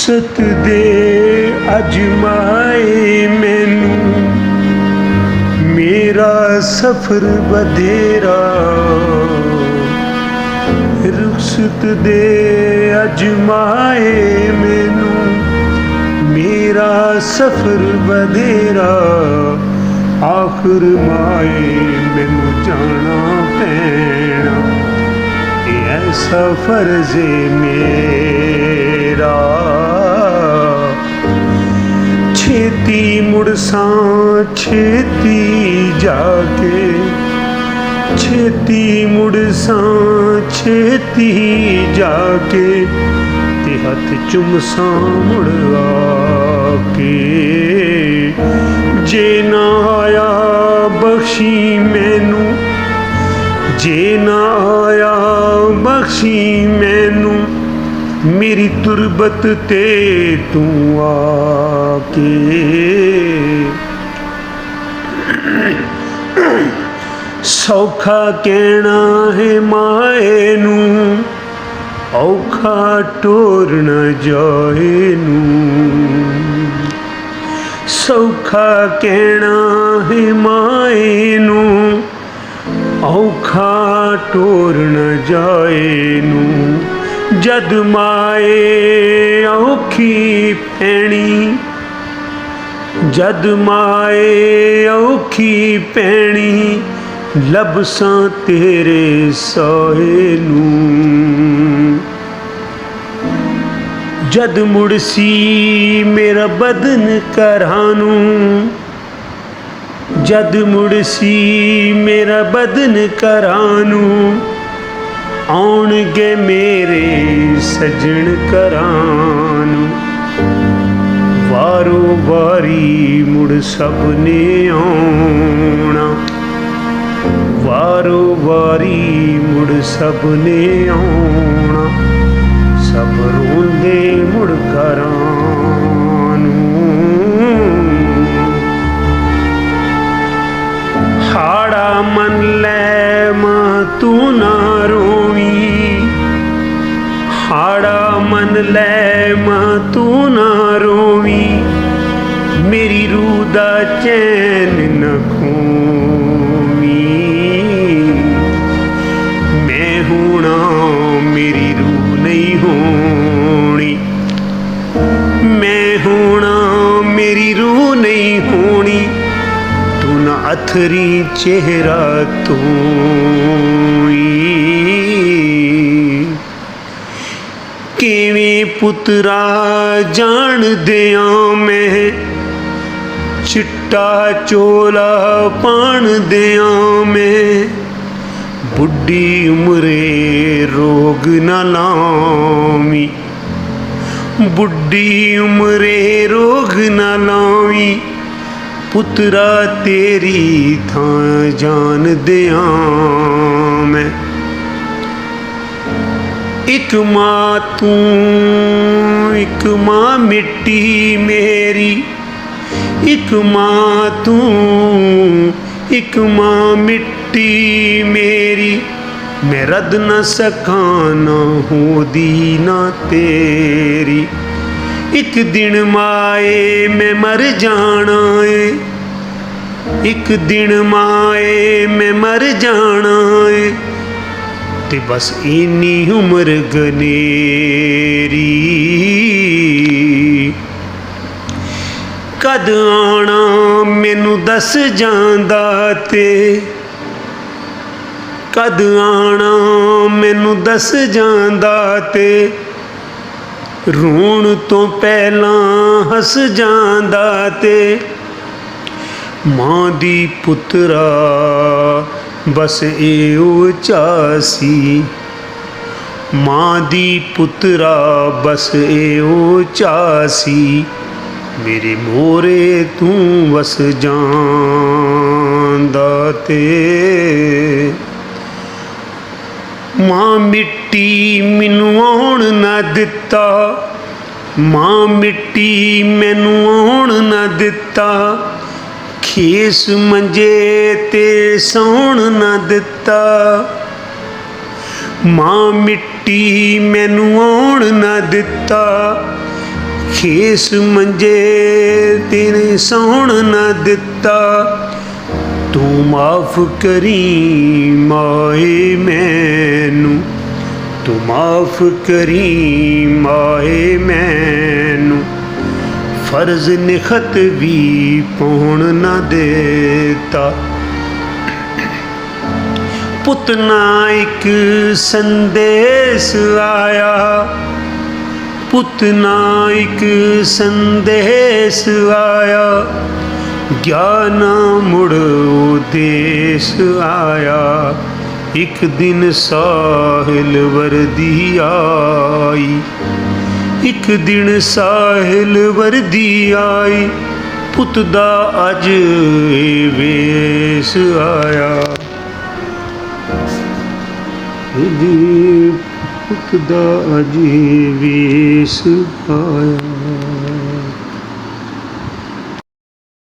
रुखसत दे अजमाए मैनू, मेरा सफर बधेरा। रुखसत दे अजमाए मैनू, मेरा सफर बधेरा। आखिर माए मैनू जाना पैना, ऐसा फर्ज मेरा। छेती मुड़सा छेती जाके, छेती मुड़सा छेती जाके, ते हथ चुमसा मुड़ आके। जे ना आया बख्शी मैनू, जे ना आया बख्शी मैनू, मेरी तुरबत ते तू आके। सौखा कहना है माए नू, औखा टोर न जाए नू। सौखा कहना है माए नू, औखा टोर न जाए नू। जद माए औखी पैनी, जद माए औखी पैनी, लबसां तेरे सोहे नू। जद मुड़सी मेरा बदन घरानू, जद मुड़सी मेरा बदन घरानू, आउणगे मेरे सजन घरानू। वारो वारी मुड़ सबने आउणा, वारो वारी मुड़ सबने आउणा। सब रोंदे मुड़ घरानू। हाड़ा मन लै मां तू ना रोवी, हाड़ा मन लै मां तू ना रोवी, मेरी रूह दा चैन न खोवी। मैं होना मेरी रूह नहीं होनी, मैं होना मेरी रूह नहीं होनी। तू ना अथरी चेहरा तू किवें पुत्रा जान दियां मैं, चिट्टा चोला पान दियां मैं। बुढ़ी उमरे रोग न लावी, बुढ़ी उमरे रोग न लावी। पुत्रा तेरी थां जान दियां मैं। एक मां तू एक मां मिट्टी मेरी, एक मां तू एक मां मिट्टी मेरी। मैं रद न सकां ना होदी ना तेरी। एक दिन माए मैं मर जाना है, एक दिन माए मैं मर जाना है। ते बस इन्नी उम्र गनेरी, कद आना मैनू दस जांदा ते, कद आना मैनू दस जांदा ते। रोण तो पहला हस जांदा ते। मां दी पुत्रा बस एओ चासी, मां दी पुत्रा बस एओ चासी। मेरे मोरे तू वस जांदा ते। मां मिट्टी मैनू आउण ना दिता, मां मिट्टी मैनू आउण ना दिता। खेस मंजे ते सौण ना दिता। मां मिट्टी मैनू आउण ना दिता। ਖੇਸ ਮੰਜੇ ਤੈਨੇ ਸੌਣ ਨਾ ਦਿੱਤਾ, ਤੂੰ ਮਾਫ ਕਰੀ ਮਾਏ ਮੈਨੂੰ, ਤੂੰ ਮਾਫ ਕਰੀ ਮਾਏ ਮੈਨੂੰ। ਫਰਜ਼ ਨਿਖਤ ਵੀ ਪਾਉਣ ਨਾ ਦਿੱਤਾ, ਪੁੱਤ ਨਾ ਇੱਕ ਸੰਦੇਸ਼ ਆਇਆ, ਪੁੱਤ ਨਾ ਇੱਕ ਸੰਦੇਸ਼ ਆਇਆ, ਗਿਆਨ ਮੁੜ ਉਦੇਸ਼ ਆਇਆ। ਇੱਕ ਦਿਨ ਸਾਹਿਲ ਵਰਦੀ ਆਈ, ਇੱਕ ਦਿਨ ਸਾਹਿਲ ਵਰਦੀ ਆਈ, ਪੁੱਤ ਦਾ ਅੱਜ ਇਹ ਵੇਸ ਆਇਆ, ਪੁੱਤ ਦਾ ਅੱਜ ਇਹ ਵੇਸ ਆਇਆ।